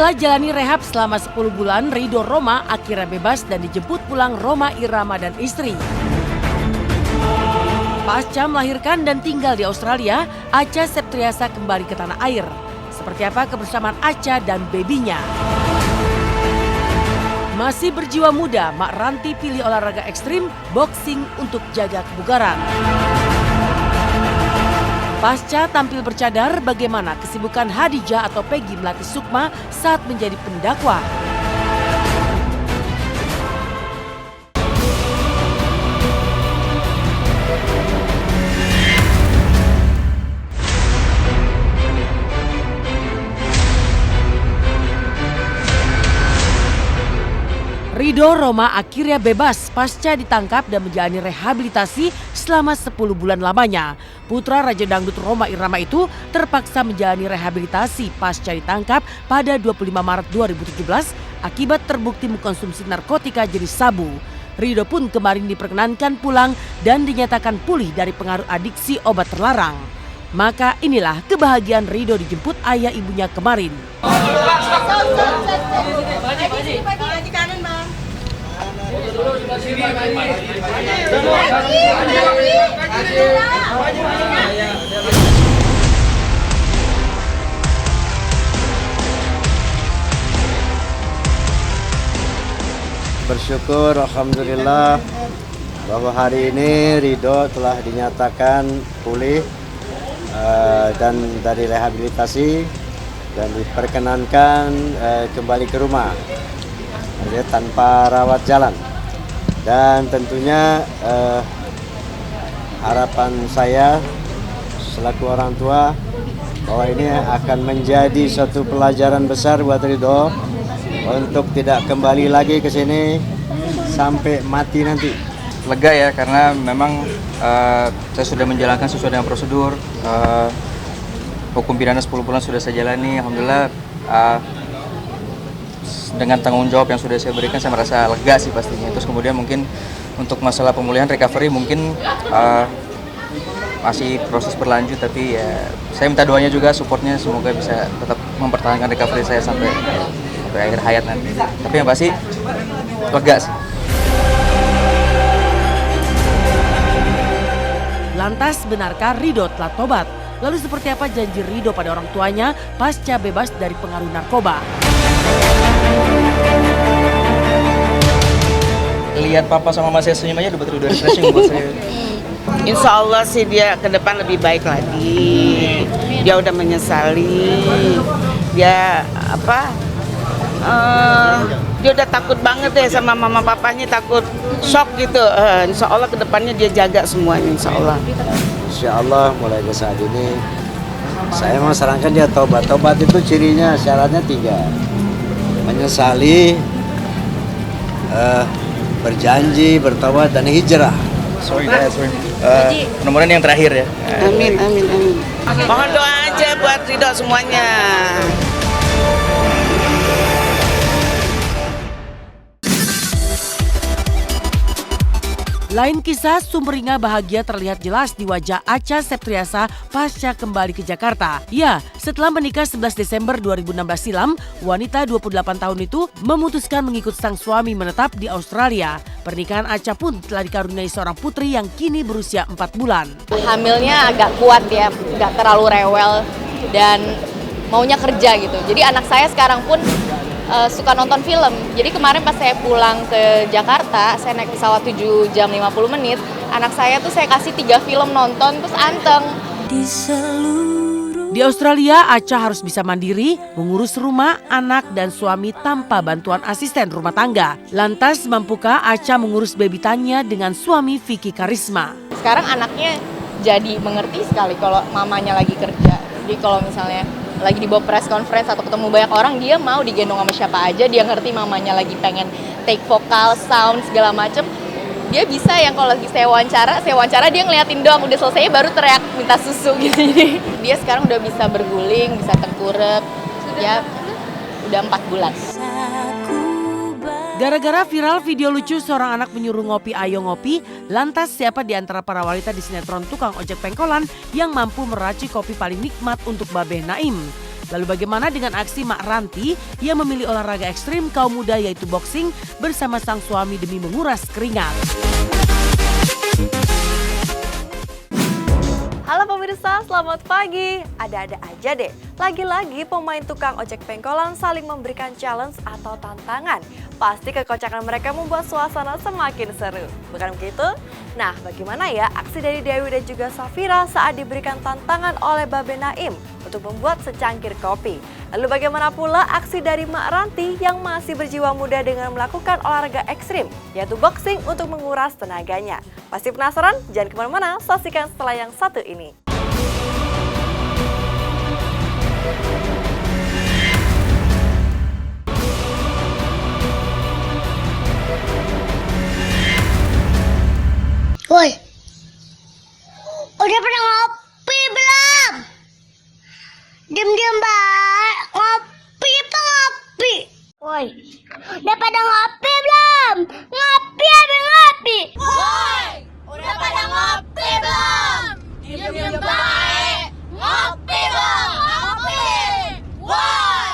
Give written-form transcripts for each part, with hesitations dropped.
Setelah jalani rehab selama 10 bulan, Ridho Roma akhirnya bebas dan dijemput pulang Rhoma Irama dan istri. Pasca melahirkan dan tinggal di Australia, Acha Septriasa kembali ke tanah air. Seperti apa kebersamaan Acha dan bebinya? Masih berjiwa muda, Mak Ranti pilih olahraga ekstrim, boxing untuk jaga kebugaran. Pasca tampil bercadar, bagaimana kesibukan Hadijah atau Peggy Melati Sukma saat menjadi pendakwa? Ridho Roma akhirnya bebas pasca ditangkap dan menjalani rehabilitasi selama 10 bulan lamanya. Putra Raja Dangdut Rhoma Irama itu terpaksa menjalani rehabilitasi pasca ditangkap pada 25 Maret 2017 akibat terbukti mengkonsumsi narkotika jenis sabu. Ridho pun kemarin diperkenankan pulang dan dinyatakan pulih dari pengaruh adiksi obat terlarang. Maka inilah kebahagiaan Ridho dijemput ayah ibunya kemarin. Bersyukur alhamdulillah bahwa hari ini Ridho telah dinyatakan pulih dan dari rehabilitasi dan diperkenankan kembali ke rumah tanpa rawat jalan. Dan tentunya harapan saya selaku orang tua bahwa ini akan menjadi suatu pelajaran besar buat Ridho untuk tidak kembali lagi ke sini sampai mati nanti. Lega ya, karena memang saya sudah menjalankan sesuai dengan prosedur. Hukum pidana 10 bulan sudah saya jalani, alhamdulillah. Dengan tanggung jawab yang sudah saya berikan, saya merasa lega sih pastinya. Terus kemudian mungkin untuk masalah pemulihan recovery mungkin masih proses berlanjut, tapi ya saya minta doanya juga, supportnya, semoga bisa tetap mempertahankan recovery saya sampai akhir hayat nanti. Tapi yang pasti lega sih. Lantas benarkah Ridho telah tobat? Lalu seperti apa janji Ridho pada orang tuanya pasca bebas dari pengaruh narkoba? Lihat papa sama mama saya senyum aja udah refreshing buat saya. Insya Allah sih dia ke depan lebih baik lagi. Dia udah menyesali. Dia dia udah takut banget deh sama mama papanya, takut shock gitu. Insya Allah ke depannya dia jaga semuanya, insya Allah. Insya Allah mulai dari saat ini saya mau sarankan dia tobat. Tobat itu cirinya, syaratnya 3. Menyesali, berjanji, bertobat, dan hijrah. Sorry. Mudah-mudahan yang terakhir ya. Amin. Mohon doa aja buat Ridho semuanya. Lain kisah, sumringah bahagia terlihat jelas di wajah Acha Septriasa pasca kembali ke Jakarta. Ya, setelah menikah 11 Desember 2016 silam, wanita 28 tahun itu memutuskan mengikut sang suami menetap di Australia. Pernikahan Acha pun telah dikaruniai seorang putri yang kini berusia 4 bulan. Hamilnya agak kuat ya, nggak terlalu rewel dan maunya kerja gitu. Jadi anak saya sekarang pun suka nonton film. Jadi kemarin pas saya pulang ke Jakarta, saya naik pesawat 7 jam 50 menit, anak saya tuh saya kasih 3 film nonton terus anteng. Di Australia, Acha harus bisa mandiri, mengurus rumah, anak, dan suami tanpa bantuan asisten rumah tangga. Lantas, mampukah Acha mengurus bebitannya dengan suami Vicky Karisma? Sekarang anaknya jadi mengerti sekali kalau mamanya lagi kerja. Jadi kalau misalnya lagi dibawa press conference atau ketemu banyak orang, dia mau digendong sama siapa aja, dia ngerti mamanya lagi pengen take vokal, sound, segala macem. Dia bisa yang kalau lagi saya wawancara dia ngeliatin doang, udah selesai baru teriak minta susu gitu. Jadi dia sekarang udah bisa berguling, bisa tengkurap, ya udah 4 bulan. Gara-gara viral video lucu seorang anak menyuruh ngopi ayo ngopi, lantas siapa di antara para wanita di sinetron tukang ojek pengkolan yang mampu meracik kopi paling nikmat untuk Babeh Naim? Lalu bagaimana dengan aksi Mak Ranti yang memilih olahraga ekstrim kaum muda yaitu boxing bersama sang suami demi menguras keringat? Halo pemirsa, selamat pagi. Ada-ada aja deh. Lagi-lagi pemain tukang ojek pengkolan saling memberikan challenge atau tantangan. Pasti kekocakan mereka membuat suasana semakin seru. Bukan begitu? Nah, bagaimana ya aksi dari Dewi dan juga Safira saat diberikan tantangan oleh Babe Naim untuk membuat secangkir kopi? Lalu bagaimana pula aksi dari Mak Ranti yang masih berjiwa muda dengan melakukan olahraga ekstrim, yaitu boxing untuk menguras tenaganya? Pasti penasaran? Jangan kemana-mana, saksikan setelah yang satu ini. Woi, udah pada ngopi belum? Diam-diam baik, ngopi apa ngopi? Woi, udah pada ngopi belum? Ngopi apa ngopi? Woi, udah pada ngopi belum? Diam-diam baik, ngopi belum? Ngopi! Woi!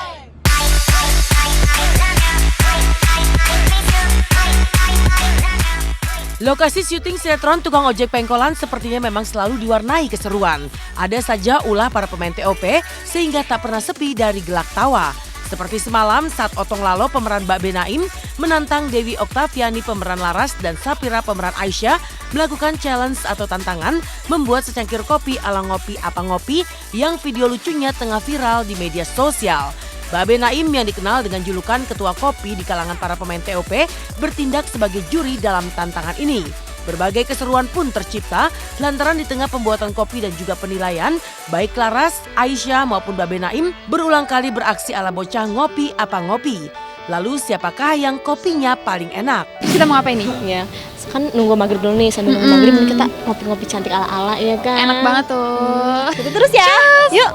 Lokasi syuting sinetron Tukang Ojek Pengkolan sepertinya memang selalu diwarnai keseruan. Ada saja ulah para pemain TOP sehingga tak pernah sepi dari gelak tawa. Seperti semalam saat Otong Lalo pemeran Babe Naim menantang Dewi Oktaviani pemeran Laras dan Safira pemeran Aisyah melakukan challenge atau tantangan membuat secangkir kopi ala ngopi apa ngopi yang video lucunya tengah viral di media sosial. Babe Naim yang dikenal dengan julukan ketua kopi di kalangan para pemain TOP bertindak sebagai juri dalam tantangan ini. Berbagai keseruan pun tercipta lantaran di tengah pembuatan kopi dan juga penilaian, baik Laras, Aisyah maupun Babe Naim berulang kali beraksi ala bocah ngopi apa ngopi. Lalu siapakah yang kopinya paling enak? Kita mau ngapain nih? Ya, kan nunggu maghrib dulu nih, sambil nunggu maghrib kita ngopi-ngopi cantik ala-ala ya kan? Enak banget tuh. Kita terus ya. Yuk.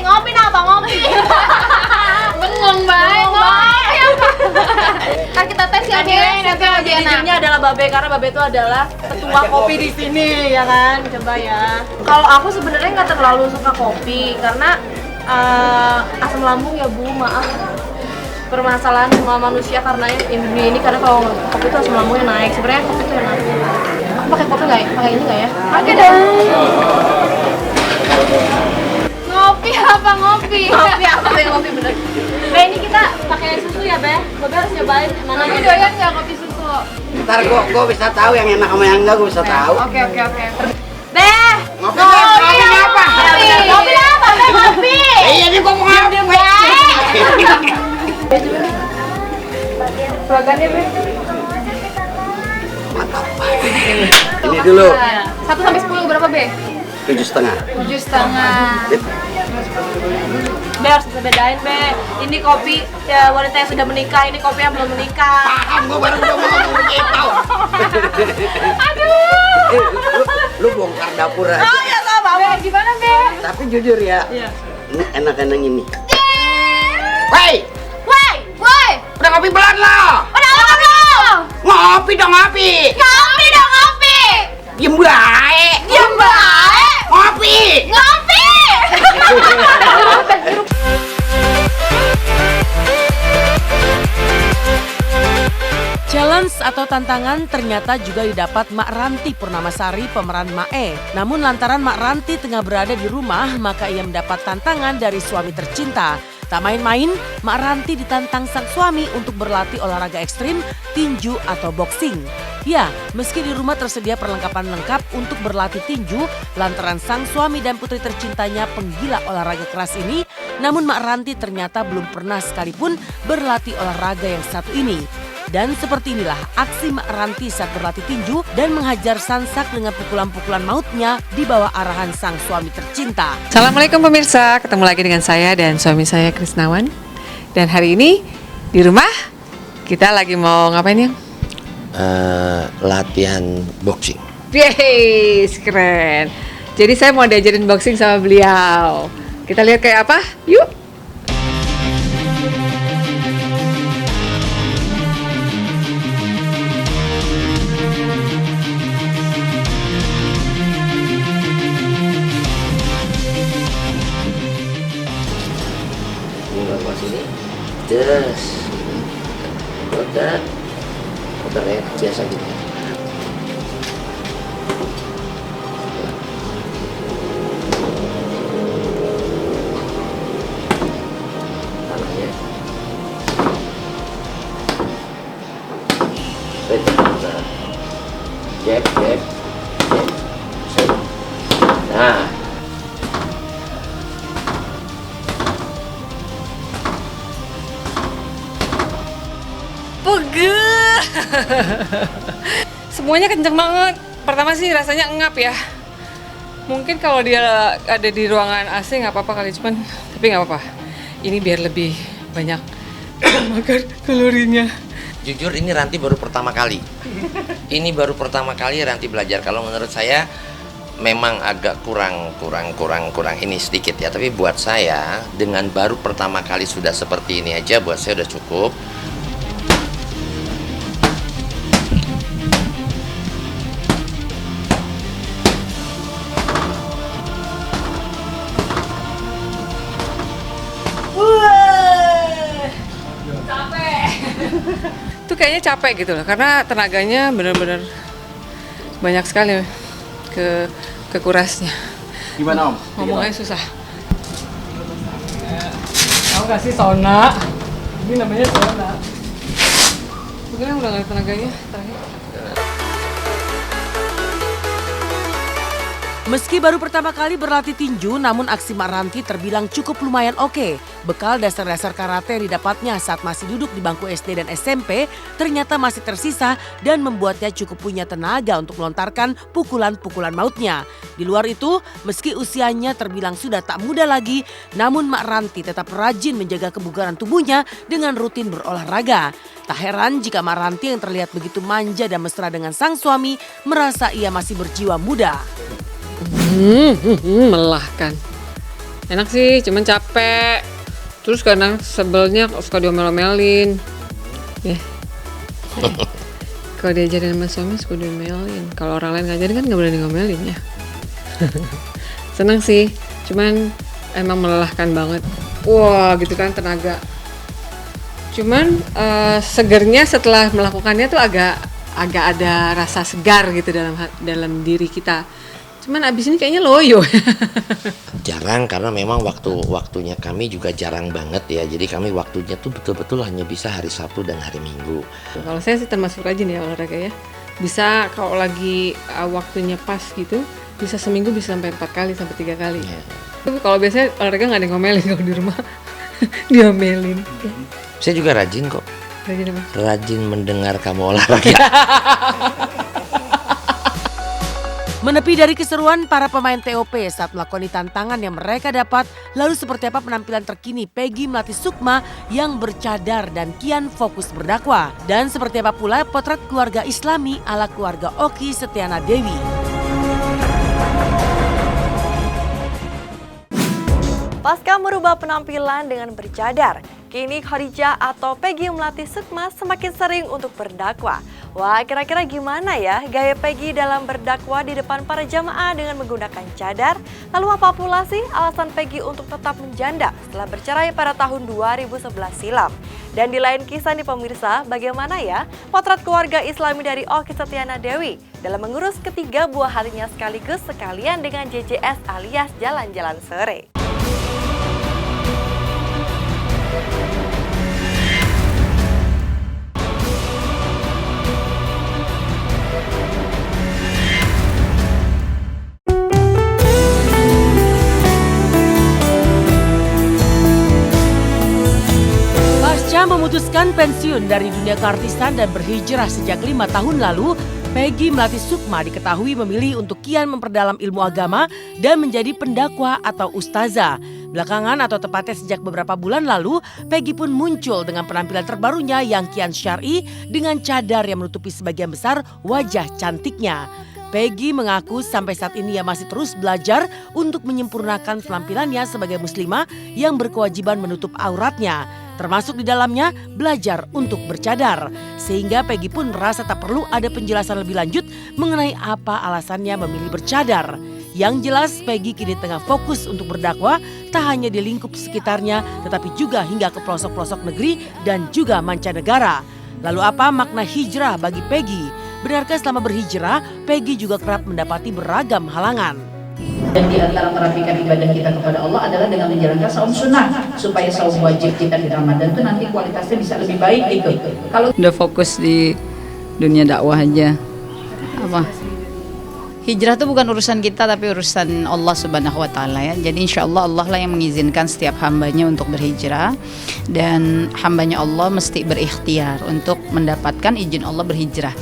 Ngopi apa ngopi? Bengong baik. Kan kita tes ya deh. Nanti jadinya adalah Babe karena Babe itu adalah ketua kopi di sini ya kan? Coba ya. Kalau aku sebenarnya nggak terlalu suka kopi karena asam lambung ya Bu, maaf. Permasalahan semua manusia karena dunia ini karena kalau kopi itu asam lambungnya naik. Sebenarnya kopi itu enak. Aku pakai kopi nggak ya? Pakai ini nggak ya? Pakai dong. Ngopi apa ngopi? Ngopi bener. Be, ini kita pakai susu ya, Be? Babe harus nyobain mana Kamu doyan nggak kopi susu? Ntar gua bisa tahu yang enak sama yang enggak, gua bisa tahu. Oke. Be! Ngopi apa? Ngopi apa? Be, ngopi! Iya nih gua mau ngopi. Slogannya, Be? Mantap. Ini dulu 1 sampai 10 berapa, Be? 7,5. 7,5. Be, harus bisa bedain, Be. Ini kopi ya, wanita yang sudah menikah, ini kopi yang belum menikah. Paham gua baru mau ngomong begitu. Aduh. Lu bongkar dapur aja. Oh ya, sama. Be, gimana, Be? Tapi jujur ya. Iya. Ini enak-enak ini. Woi, Woi! udah ngopi belum lo? Udah apa belum? Ngopi dong ngopi. Ngopi dong ngopi! Diem baik. Diam baik! Ngopi. Ngopi! Challenge atau tantangan ternyata juga didapat Mak Ranti Purnamasari pemeran Mae. Namun lantaran Mak Ranti tengah berada di rumah, maka ia mendapat tantangan dari suami tercinta. Tak main-main, Mak Ranti ditantang sang suami untuk berlatih olahraga ekstrim, tinju atau boxing. Ya, meski di rumah tersedia perlengkapan lengkap untuk berlatih tinju, lantaran sang suami dan putri tercintanya penggila olahraga keras ini, namun Mak Ranti ternyata belum pernah sekalipun berlatih olahraga yang satu ini. Dan seperti inilah aksi Mak Ranti saat berlatih tinju dan menghajar Sansak dengan pukulan-pukulan mautnya di bawah arahan sang suami tercinta. Assalamualaikum pemirsa, ketemu lagi dengan saya dan suami saya Krisnawan. Dan hari ini di rumah kita lagi mau ngapain ya? Latihan boxing. Yeay, keren. Jadi saya mau diajarin boxing sama beliau. Kita lihat kayak apa? Yuk. saja. Jep. Nah. Pegel. Semuanya kenceng banget. Pertama sih rasanya ngap ya. Mungkin kalau dia ada di ruangan AC nggak apa-apa kali, cuman tapi nggak apa-apa. Ini biar lebih banyak makan kalorinya. Jujur ini Ranti baru pertama kali. Ini baru pertama kali Ranti belajar. Kalau menurut saya memang agak kurang ini sedikit ya. Tapi buat saya dengan baru pertama kali sudah seperti ini aja buat saya udah cukup. Itu kayaknya capek gitu loh, karena tenaganya benar-benar banyak sekali kekurasnya. Gimana Om? Ngomongnya susah. Tahu nggak sih sauna? Ini namanya sauna. Mungkin udah nggak tenaganya terakhir. Meski baru pertama kali berlatih tinju, namun aksi Mak Ranti terbilang cukup lumayan oke. Bekal dasar-dasar karate yang didapatnya saat masih duduk di bangku SD dan SMP ternyata masih tersisa dan membuatnya cukup punya tenaga untuk melontarkan pukulan-pukulan mautnya. Di luar itu, meski usianya terbilang sudah tak muda lagi, namun Mak Ranti tetap rajin menjaga kebugaran tubuhnya dengan rutin berolahraga. Tak heran jika Mak Ranti yang terlihat begitu manja dan mesra dengan sang suami merasa ia masih berjiwa muda. Melelahkan. Enak sih, cuman capek. Terus kadang sebelnya suka diomel-omelin. Kalau diajarin sama suami suka diomelin. Kalau orang lain ngajarin kan nggak berani ngomelin ya. Senang sih, cuman emang melelahkan banget. Wah, gitu kan tenaga. Cuman segernya setelah melakukannya tuh agak ada rasa segar gitu dalam diri kita. Cuman abis ini kayaknya loyo. Jarang karena memang waktunya kami juga jarang banget ya. Jadi kami waktunya tuh betul-betul hanya bisa hari Sabtu dan hari Minggu. Kalau saya sih termasuk rajin ya olahraga ya. Bisa kalau lagi waktunya pas gitu, bisa seminggu bisa sampai 4 kali sampai 3 kali. Ya. Tapi kalau biasanya olahraga nggak ada yang ngomelin kalau di rumah. Diomelin. Saya juga rajin kok. Rajin apa? Rajin mendengar kamu olahraga. Menepi dari keseruan para pemain TOP saat melakoni tantangan yang mereka dapat, lalu seperti apa penampilan terkini Peggy Melati Sukma yang bercadar dan kian fokus berdakwah? Dan seperti apa pula potret keluarga Islami ala keluarga Oki Setiana Dewi? Pasca merubah penampilan dengan bercadar, kini Khadijah atau Peggy Melati Sukma semakin sering untuk berdakwah. Wah, kira-kira gimana ya gaya Peggy dalam berdakwah di depan para jamaah dengan menggunakan cadar? Lalu apa pula sih alasan Peggy untuk tetap menjanda setelah bercerai pada tahun 2011 silam? Dan di lain kisah nih pemirsa, bagaimana ya potret keluarga Islami dari Oki Setiana Dewi dalam mengurus ketiga buah hatinya sekalian dengan JJS alias jalan-jalan sore. Memutuskan pensiun dari dunia keartisan dan berhijrah sejak 5 tahun lalu, Peggy Melati Sukma diketahui memilih untuk kian memperdalam ilmu agama dan menjadi pendakwa atau ustazah. Belakangan atau tepatnya sejak beberapa bulan lalu, Peggy pun muncul dengan penampilan terbarunya yang kian syar'i dengan cadar yang menutupi sebagian besar wajah cantiknya. Peggy mengaku sampai saat ini ia masih terus belajar untuk menyempurnakan penampilannya sebagai muslimah yang berkewajiban menutup auratnya. Termasuk di dalamnya belajar untuk bercadar. Sehingga Peggy pun merasa tak perlu ada penjelasan lebih lanjut mengenai apa alasannya memilih bercadar. Yang jelas Peggy kini tengah fokus untuk berdakwah tak hanya di lingkup sekitarnya tetapi juga hingga ke pelosok-pelosok negeri dan juga mancanegara. Lalu apa makna hijrah bagi Peggy? benarkah selama berhijrah, Peggy juga kerap mendapati beragam halangan? Dan di antara merapikan ibadah kita kepada Allah adalah dengan menjalankan saum sunnah, supaya saum wajib kita di Ramadan itu nanti kualitasnya bisa lebih baik gitu. Kalau udah fokus di dunia dakwah aja. Apa? Hijrah itu bukan urusan kita tapi urusan Allah Subhanahu wa taala ya. Jadi insya Allah Allah lah yang mengizinkan setiap hambanya untuk berhijrah, dan hambanya Allah mesti berikhtiar untuk mendapatkan izin Allah berhijrah.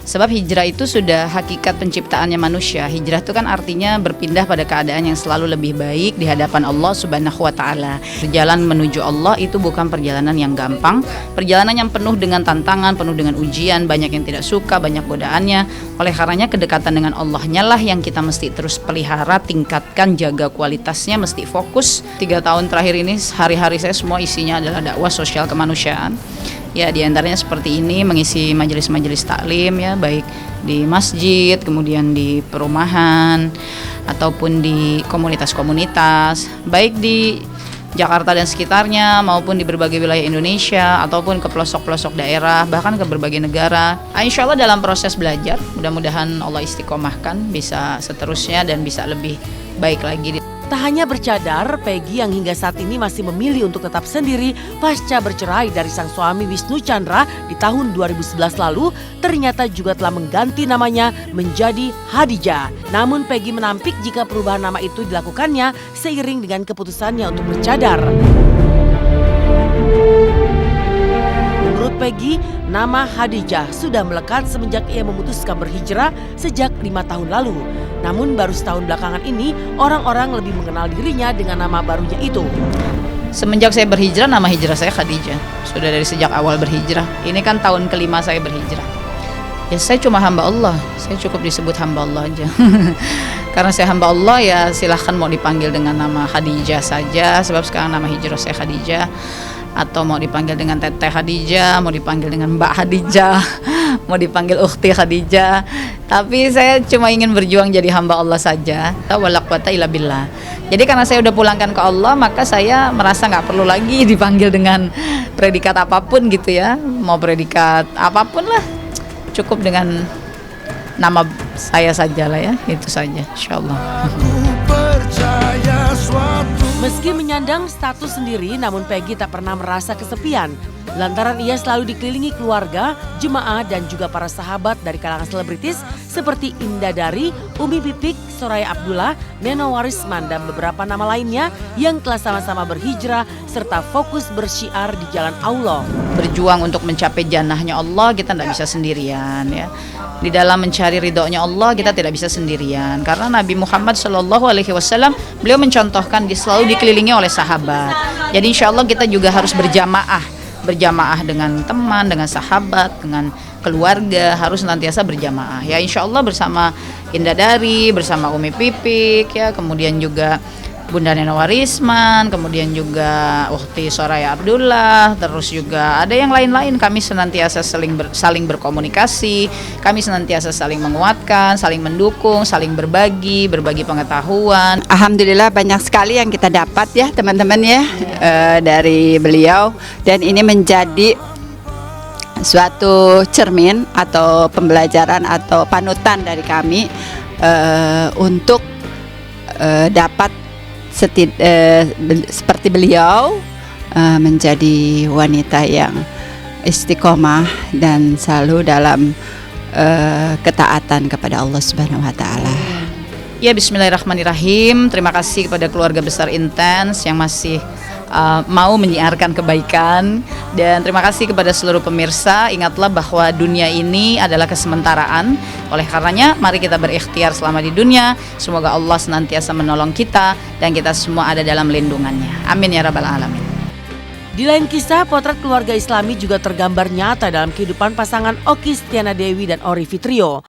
Sebab hijrah itu sudah hakikat penciptaannya manusia. Hijrah itu kan artinya berpindah pada keadaan yang selalu lebih baik di hadapan Allah Subhanahu wa taala. Perjalanan menuju Allah itu bukan perjalanan yang gampang, perjalanan yang penuh dengan tantangan, penuh dengan ujian, banyak yang tidak suka, banyak godaannya. Oleh karenanya kedekatan dengan Allah-nya lah yang kita mesti terus pelihara, tingkatkan, jaga kualitasnya, mesti fokus. 3 tahun terakhir ini hari-hari saya semua isinya adalah dakwah sosial kemanusiaan. Ya, diantaranya seperti ini, mengisi majelis-majelis taklim ya, baik di masjid, kemudian di perumahan, ataupun di komunitas-komunitas, baik di Jakarta dan sekitarnya, maupun di berbagai wilayah Indonesia, ataupun ke pelosok-pelosok daerah, bahkan ke berbagai negara. Insya Allah dalam proses belajar, mudah-mudahan Allah istiqomahkan, bisa seterusnya dan bisa lebih baik lagi. Tak hanya bercadar, Peggy yang hingga saat ini masih memilih untuk tetap sendiri pasca bercerai dari sang suami Wisnu Chandra di tahun 2011 lalu, ternyata juga telah mengganti namanya menjadi Hadijah. Namun Peggy menampik jika perubahan nama itu dilakukannya seiring dengan keputusannya untuk bercadar. Menurut Peggy, nama Hadijah sudah melekat semenjak ia memutuskan berhijrah sejak 5 tahun lalu. Namun baru setahun belakangan ini orang-orang lebih mengenal dirinya dengan nama barunya itu. Semenjak saya berhijrah, nama hijrah saya Khadijah. Sudah dari sejak awal berhijrah. Ini kan tahun kelima saya berhijrah. Ya saya cuma hamba Allah. Saya cukup disebut hamba Allah aja. Karena saya hamba Allah ya silahkan mau dipanggil dengan nama Khadijah saja. Sebab sekarang nama hijrah saya Khadijah. Atau mau dipanggil dengan Teteh Khadijah, mau dipanggil dengan Mbak Khadijah, mau dipanggil Ukhti Khadijah. Tapi saya cuma ingin berjuang jadi hamba Allah saja. Wala quwata illa billah. Jadi karena saya udah pulangkan ke Allah, maka saya merasa nggak perlu lagi dipanggil dengan predikat apapun gitu ya. Mau predikat apapun lah, cukup dengan nama saya saja lah ya, itu saja insyaallah. Meski menyandang status sendiri, namun Peggy tak pernah merasa kesepian. Lantaran ia selalu dikelilingi keluarga, jemaah, dan juga para sahabat dari kalangan selebritis seperti Indah Dari, Umi Pipik, Soraya Abdullah, Neno Warisman, dan beberapa nama lainnya yang telah sama-sama berhijrah serta fokus bersyiar di jalan Allah. Berjuang untuk mencapai jannahnya Allah, kita tidak bisa sendirian ya. Di dalam mencari ridhonya Allah kita tidak bisa sendirian, karena Nabi Muhammad SAW beliau mencontohkan selalu dikelilingi oleh sahabat. Jadi insya Allah kita juga harus berjamaah dengan teman, dengan sahabat, dengan keluarga, harus senantiasa berjamaah ya. Insya Allah bersama Indah Dari, bersama Umi Pipik ya, kemudian juga Bunda Neno Warisman, kemudian juga Ukhti Soraya Abdullah, terus juga ada yang lain-lain. Kami senantiasa saling berkomunikasi, kami senantiasa saling menguatkan, saling mendukung, saling berbagi pengetahuan. Alhamdulillah banyak sekali yang kita dapat ya teman-teman ya dari beliau, dan ini menjadi suatu cermin atau pembelajaran atau panutan dari kami untuk dapat seperti beliau menjadi wanita yang istiqomah dan selalu dalam ketaatan kepada Allah Subhanahu wa taala. Ya, bismillahirrahmanirrahim. Terima kasih kepada keluarga besar Intens yang masih mau menyiarkan kebaikan, dan terima kasih kepada seluruh pemirsa. Ingatlah bahwa dunia ini adalah kesementaraan. Oleh karenanya mari kita berikhtiar selama di dunia. Semoga Allah senantiasa menolong kita dan kita semua ada dalam lindungannya. Amin ya rabbal alamin. Di lain kisah, potret keluarga Islami juga tergambar nyata dalam kehidupan pasangan Okky Setiana Dewi dan Ori Fitrio.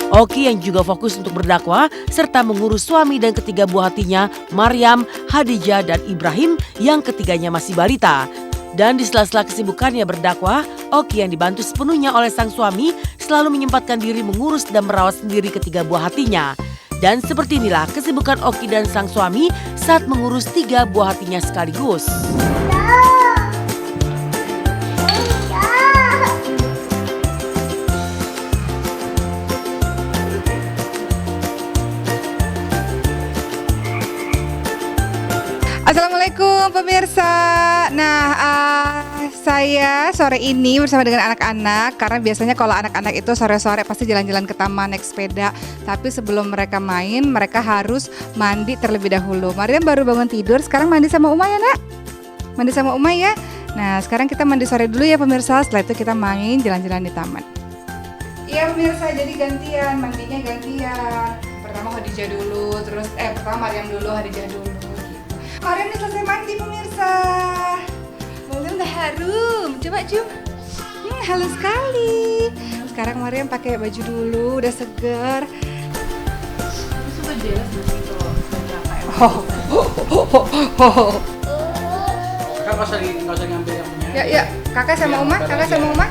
Okky yang juga fokus untuk berdakwah serta mengurus suami dan ketiga buah hatinya, Maryam, Hadijah, dan Ibrahim yang ketiganya masih balita. Dan di sela-sela kesibukannya berdakwah, Okky yang dibantu sepenuhnya oleh sang suami selalu menyempatkan diri mengurus dan merawat sendiri ketiga buah hatinya. Dan seperti inilah kesibukan Okky dan sang suami saat mengurus 3 buah hatinya sekaligus. Assalamualaikum pemirsa. Nah, saya sore ini bersama dengan anak-anak. Karena biasanya kalau anak-anak itu sore-sore pasti jalan-jalan ke taman naik sepeda. Tapi sebelum mereka main, mereka harus mandi terlebih dahulu. Mariam baru bangun tidur, sekarang mandi sama Uma ya nak? Mandi sama Uma ya. Nah, sekarang kita mandi sore dulu ya pemirsa. Setelah itu kita main jalan-jalan di taman. Iya pemirsa, jadi gantian, mandinya gantian. Pertama Khadijah dulu, terus pertama Mariam dulu, Khadijah dulu gitu. Mariam udah selesai mandi pemirsa. Mariam udah harum, coba cium. Halus sekali. Sekarang Mariam pakai baju dulu, udah seger. Suka jelas gitu. Kakak nggak usah ngambil yang punya. Ya, kakak sama Uma,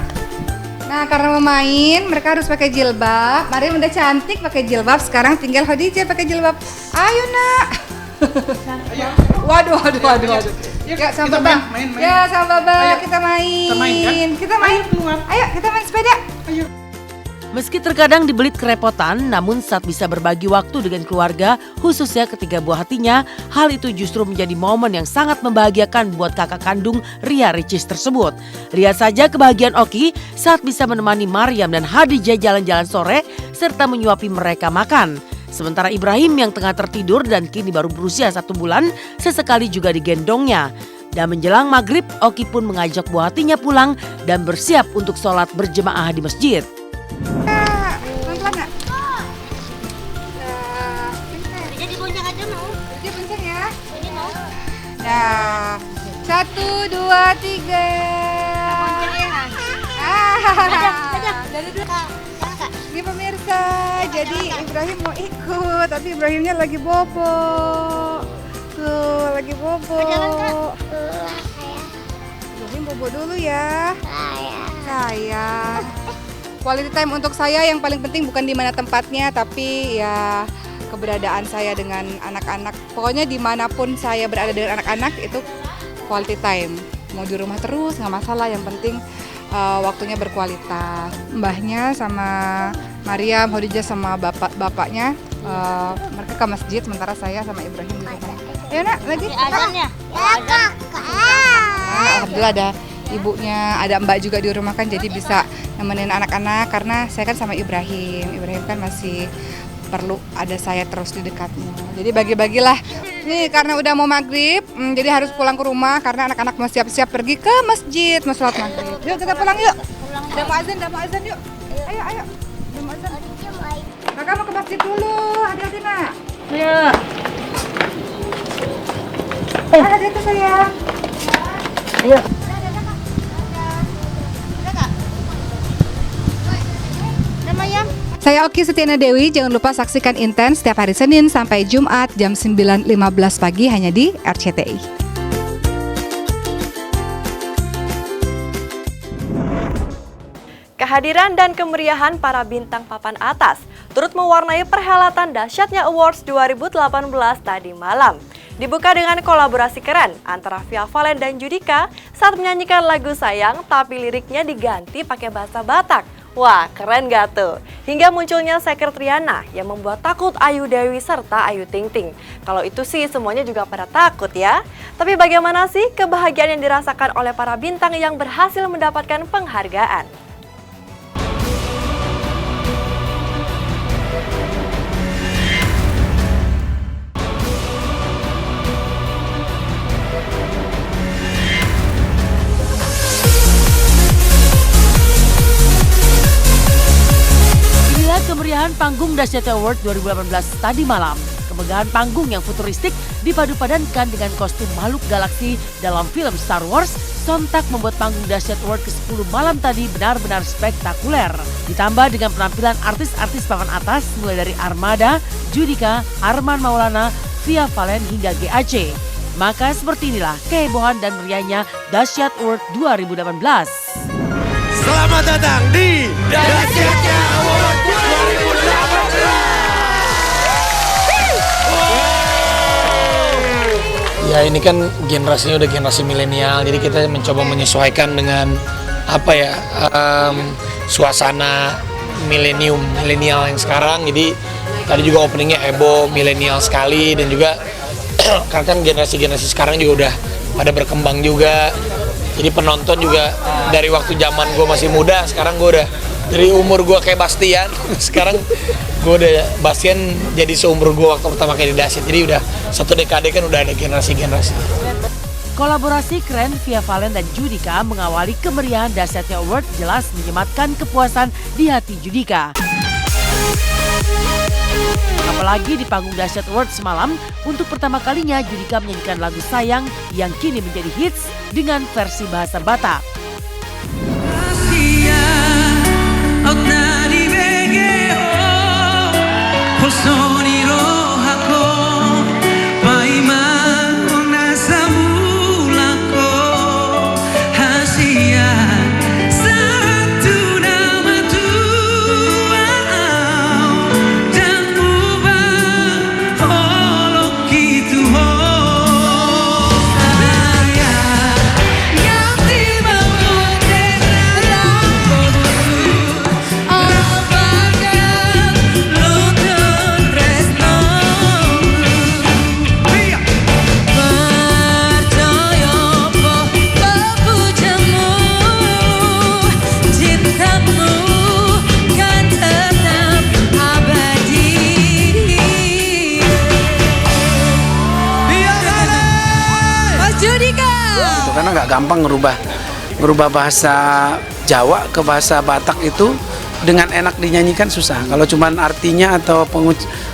Nah, karena mau main, mereka harus pakai jilbab. Mariam udah cantik pakai jilbab. Sekarang tinggal Khadijah pakai jilbab. Ayo nak. Waduh. Ya sama Baba. Ya sama Baba kita main. Kita main. Ayo kita main sepeda. Ayo. Meski terkadang dibelit kerepotan, namun saat bisa berbagi waktu dengan keluarga, khususnya ketiga buah hatinya, hal itu justru menjadi momen yang sangat membahagiakan buat kakak kandung Ria Ricis tersebut. Lihat saja kebahagiaan Oki saat bisa menemani Mariam dan Khadijah jalan-jalan sore, serta menyuapi mereka makan. Sementara Ibrahim yang tengah tertidur dan kini baru berusia 1 bulan, sesekali juga digendongnya. Dan menjelang maghrib, Oki pun mengajak buah hatinya pulang dan bersiap untuk sholat berjemaah di masjid. Pelan-pelan nak. Jadi bonceng aja mau. Jadi bonceng ya. Ini mau. Nah, 1, 2, 3. Dari dulu kak. Ini pemirsa, jadi Ibrahim mau ikut, tapi Ibrahimnya lagi bobo. Tuh, lagi bobo. Ibrahim bobo dulu ya. Sayang. Quality time untuk saya yang paling penting bukan di mana tempatnya, tapi ya keberadaan saya dengan anak-anak. Pokoknya dimanapun saya berada dengan anak-anak itu quality time. Mau di rumah terus nggak masalah, yang penting waktunya berkualitas. Mbahnya sama Mariam, Khadijah sama bapaknya mereka ke masjid, sementara saya sama Ibrahim di rumah. Ayo nak, lagi. Ya kakak. Alhamdulillah ada ibunya, ada mbak juga di rumah kan, jadi bisa nemenin anak-anak karena saya kan sama Ibrahim. Ibrahim kan masih perlu ada saya terus di dekatnya. Jadi bagi-bagilah. Nih karena udah mau maghrib, jadi harus pulang ke rumah karena anak-anak mau siap-siap pergi ke masjid mau sholat maghrib. Yuk kita pulang yuk. Udah mau azan yuk. Ayo. Udah mau azan. Kakak mau ke masjid dulu, hati-hati nak. Ya. Hati-hati sayang. Ayo. Saya Oki Setiana Dewi, jangan lupa saksikan Intens setiap hari Senin sampai Jumat jam 9.15 pagi hanya di RCTI. Kehadiran dan kemeriahan para bintang papan atas turut mewarnai perhelatan dahsyatnya Awards 2018 tadi malam. Dibuka dengan kolaborasi keren antara Via Valen dan Judika saat menyanyikan lagu Sayang tapi liriknya diganti pakai bahasa Batak. Wah, keren gak tuh? Hingga munculnya Sekretriana yang membuat takut Ayu Dewi serta Ayu Ting Ting. Kalau itu sih semuanya juga pada takut ya. Tapi bagaimana sih kebahagiaan yang dirasakan oleh para bintang yang berhasil mendapatkan penghargaan? Kemeriahan panggung Dahsyat Award 2018 tadi malam. Kemegahan panggung yang futuristik dipadu-padankan dengan kostum makhluk galaksi dalam film Star Wars sontak membuat panggung Dahsyat Award ke-10 malam tadi benar-benar spektakuler. Ditambah dengan penampilan artis-artis papan atas mulai dari Armada, Judika, Arman Maulana, Via Valen hingga GAC. Maka seperti inilah kehebohan dan meriahnya Dahsyat Award 2018. Selamat datang di Dahsyatnya Award 2018. Ya ini kan generasinya udah generasi milenial, jadi kita mencoba menyesuaikan dengan suasana milenial yang sekarang. Jadi tadi juga openingnya heboh, milenial sekali, dan juga karena kan generasi sekarang juga udah pada berkembang juga. Jadi penonton juga dari waktu zaman gue masih muda, sekarang gue udah dari umur gue kayak Bastian, sekarang gue udah Bastian jadi seumur gue waktu pertama kali di Dasyat. Jadi udah 1 dekade kan udah ada generasi-generasi. Kolaborasi keren Via Valen dan Judika mengawali kemeriahan Dasyatnya Award jelas menyematkan kepuasan di hati Judika. Apalagi di panggung Dasyat Award semalam, untuk pertama kalinya Judika menyanyikan lagu Sayang yang kini menjadi hits dengan versi bahasa Batak. Karena nggak gampang ngerubah bahasa Jawa ke bahasa Batak itu dengan enak dinyanyikan susah. Kalau cuman artinya atau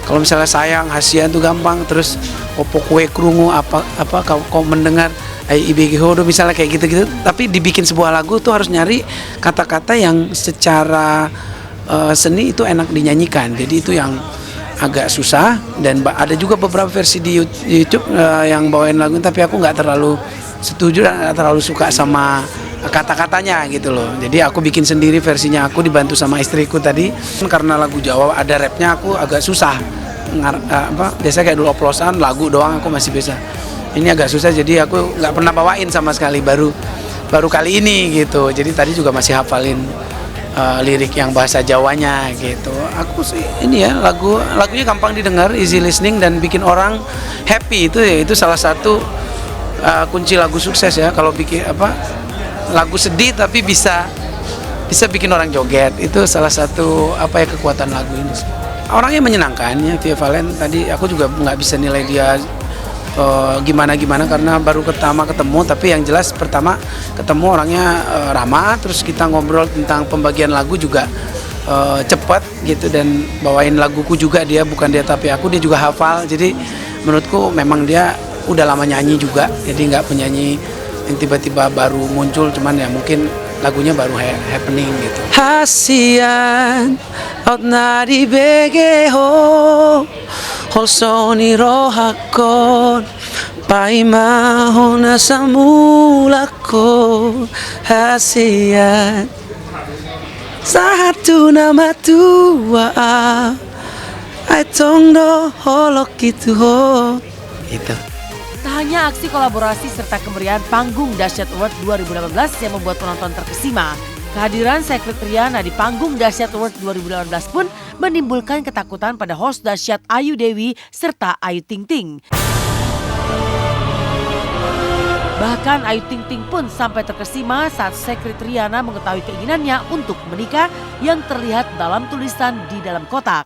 kalau misalnya sayang, hasian itu gampang. Terus opo kue krungu apa kau mendengar IBG hodo misalnya kayak gitu-gitu. Tapi dibikin sebuah lagu tuh harus nyari kata-kata yang secara seni itu enak dinyanyikan. Jadi itu yang agak susah, dan ada juga beberapa versi di YouTube yang bawain lagu, tapi aku nggak terlalu setuju dan nggak terlalu suka sama kata-katanya gitu loh. Jadi aku bikin sendiri versinya, aku dibantu sama istriku tadi. Karena lagu Jawa ada rapnya, aku agak susah. Biasanya kayak dulu oplosan lagu doang aku masih bisa. Ini agak susah, jadi aku nggak pernah bawain sama sekali, baru kali ini gitu. Jadi tadi juga masih hafalin lirik yang bahasa Jawanya gitu. Aku sih ini ya lagunya gampang didengar, easy listening dan bikin orang happy. Itu salah satu kunci lagu sukses ya. Kalau bikin lagu sedih tapi bisa bikin orang joget, itu salah satu kekuatan lagu ini. Orangnya menyenangkan ya Via Valen. Tadi aku juga nggak bisa nilai dia gimana karena baru pertama ketemu, tapi yang jelas pertama ketemu orangnya ramah, terus kita ngobrol tentang pembagian lagu juga cepat gitu, dan bawain laguku juga dia, bukan dia tapi aku, dia juga hafal. Jadi menurutku memang dia udah lama nyanyi juga, jadi nggak penyanyi yang tiba-tiba baru muncul, cuman ya mungkin lagunya baru happening gitu. Hasian out nari begeho holsoni rohakon paima hona samulako hasian satu nama tua ai tongdo holok gitu ho itu. Tak hanya aksi kolaborasi serta kemeriahan panggung Dasyat Award 2018 yang membuat penonton terkesima, kehadiran Secret Riana di panggung Dasyat Award 2018 pun menimbulkan ketakutan pada host Dasyat Ayu Dewi serta Ayu Ting Ting. Bahkan Ayu Ting Ting pun sampai terkesima saat Secret Riana mengetahui keinginannya untuk menikah yang terlihat dalam tulisan di dalam kotak.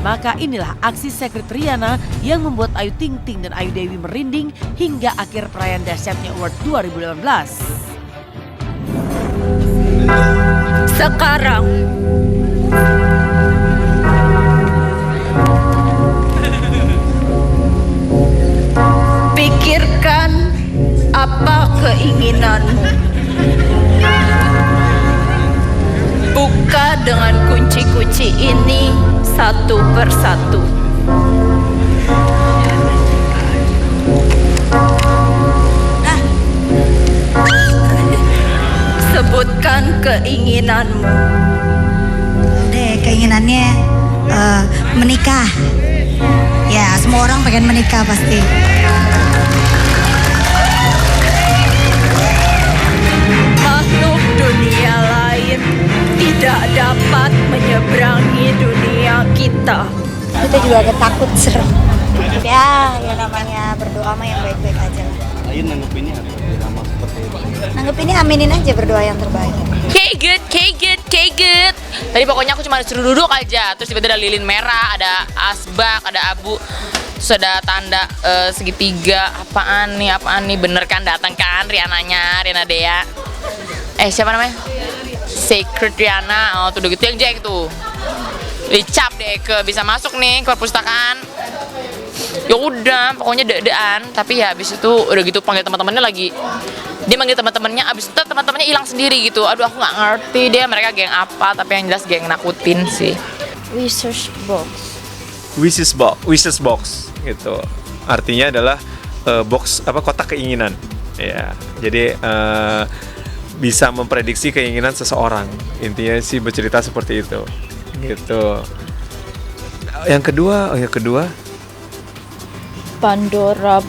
Maka inilah aksi Secret Riana yang membuat Ayu Ting Ting dan Ayu Dewi merinding hingga akhir perayaan Dasyatnya Award 2018. Sekarang pikirkan apa keinginanmu. Buka dengan kunci-kunci ini satu persatu. Sebutkan keinginanmu. Keinginannya menikah. Ya, semua orang pengen menikah pasti. Makhluk dunia lain tidak dapat menyeberangi dunia kita. kita juga agak takut serem. Ya namanya berdoa mah yang baik-baik aja lah. Ayo nanggepinnya apa drama seperti itu? Nanggepinnya aminin aja, berdoa yang terbaik. Kayak good. Tadi pokoknya aku cuma disuruh duduk aja, terus tiba-tiba ada lilin merah, ada asbak, ada abu, terus ada tanda segitiga. Apaan nih, bener kan datang kan Riana Dea. Siapa namanya? Secret Riana. Oh tuh gitu yang Jack tuh. Dicap deh bisa masuk nih ke perpustakaan. Ya udah, pokoknya dean. Tapi ya abis itu udah gitu panggil teman-temannya lagi. Dia manggil teman-temannya, abis itu teman-temannya hilang sendiri gitu. Aduh aku nggak ngerti dia mereka geng apa, tapi yang jelas geng nakutin sih. Wishes box gitu. Artinya adalah box kotak keinginan. Ya. Jadi bisa memprediksi keinginan seseorang. Intinya sih bercerita seperti itu. Gitu. Yang kedua Pandora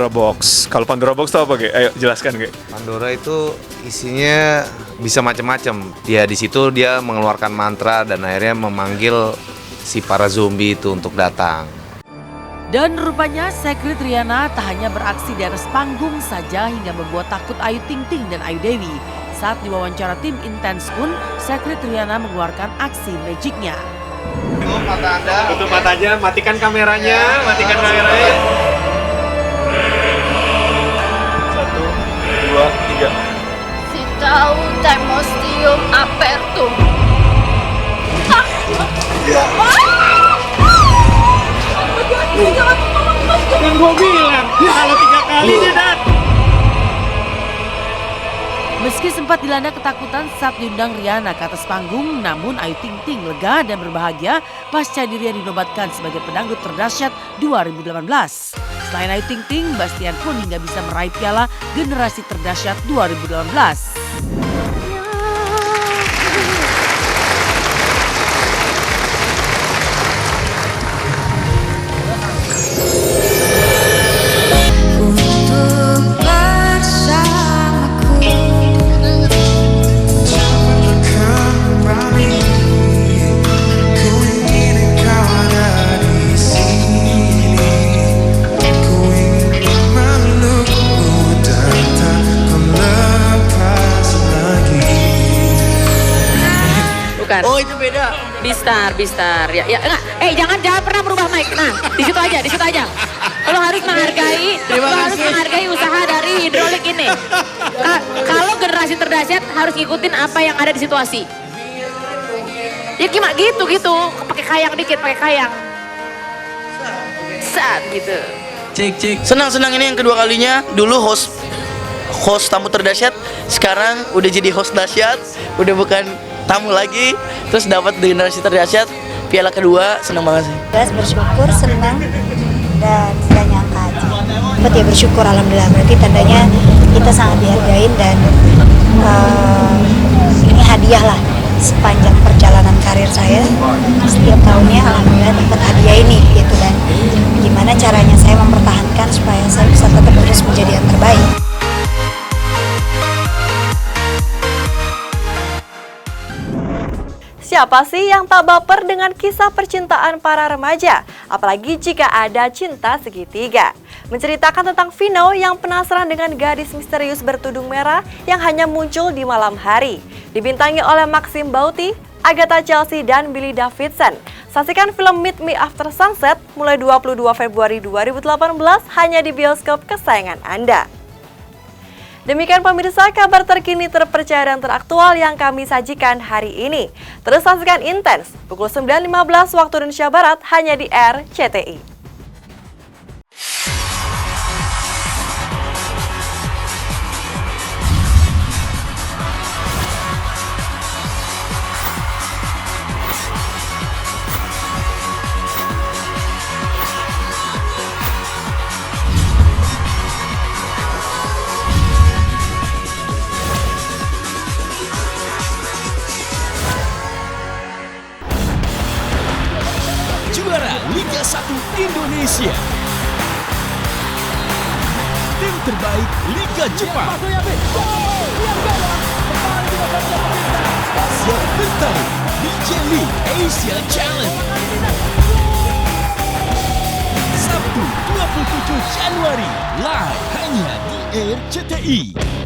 Box. Kalau Pandora Box itu apa, Ge? Ayo jelaskan, Ge. Pandora itu isinya bisa macam-macam. Dia di situ dia mengeluarkan mantra dan akhirnya memanggil si para zombie itu untuk datang. Dan rupanya Secret Riana tak hanya beraksi di atas panggung saja hingga membuat takut Ayu Ting Ting dan Ayu Dewi. Saat diwawancara tim Intens pun, Secret Riana mengeluarkan aksi magicnya. Tutup matanya, matikan kameranya. 1, 2, 3. Si tahu Demostium apertum. Kan gue bilang, kalau 3 kali dia datang. Meski sempat dilanda ketakutan saat diundang Riana ke atas panggung, namun Ayu Ting Ting lega dan berbahagia pasca dirinya dinobatkan sebagai pedangdut terdahsyat 2018. Selain Ayu Ting Ting, Bastian pun hingga bisa meraih piala generasi terdahsyat 2018. Oh itu beda. Bistar. Ya enggak. Jangan pernah merubah mic. Nah, di situ aja. Lo harus menghargai usaha dari hidrolik ini. Kalau generasi terdahsyat harus ngikutin apa yang ada di situasi. Ya gimana gitu. Pakai kayang dikit, Saat gitu. Cek. Senang ini yang kedua kalinya. Dulu host tamu terdahsyat, sekarang udah jadi host dahsyat, udah bukan tamu lagi, terus dapat generasi terdahsyat piala kedua, senang banget sih. Bersyukur, senang, dan tidak nyangka aja. Buat ya bersyukur, alhamdulillah, berarti tandanya kita sangat dihargain dan ini hadiah lah sepanjang perjalanan karir saya. Setiap tahunnya alhamdulillah dapat hadiah ini gitu, dan gimana caranya saya mempertahankan supaya saya bisa tetap terus menjadi yang terbaik. Siapa sih yang tak baper dengan kisah percintaan para remaja? Apalagi jika ada cinta segitiga. Menceritakan tentang Vino yang penasaran dengan gadis misterius bertudung merah yang hanya muncul di malam hari. Dibintangi oleh Maxim Bauti, Agatha Chelsea, dan Billy Davidson. Saksikan film Meet Me After Sunset mulai 22 Februari 2018 hanya di bioskop kesayangan Anda. Demikian pemirsa kabar terkini, terpercaya dan teraktual yang kami sajikan hari ini. Terus saksikan Intens pukul 9.15 waktu Indonesia Barat hanya di RCTI. Juara Liga 1 Indonesia. Tim terbaik Liga Jepang. Siap bertarung di J League Asia Challenge. 27 Januari live hanya di RCTI.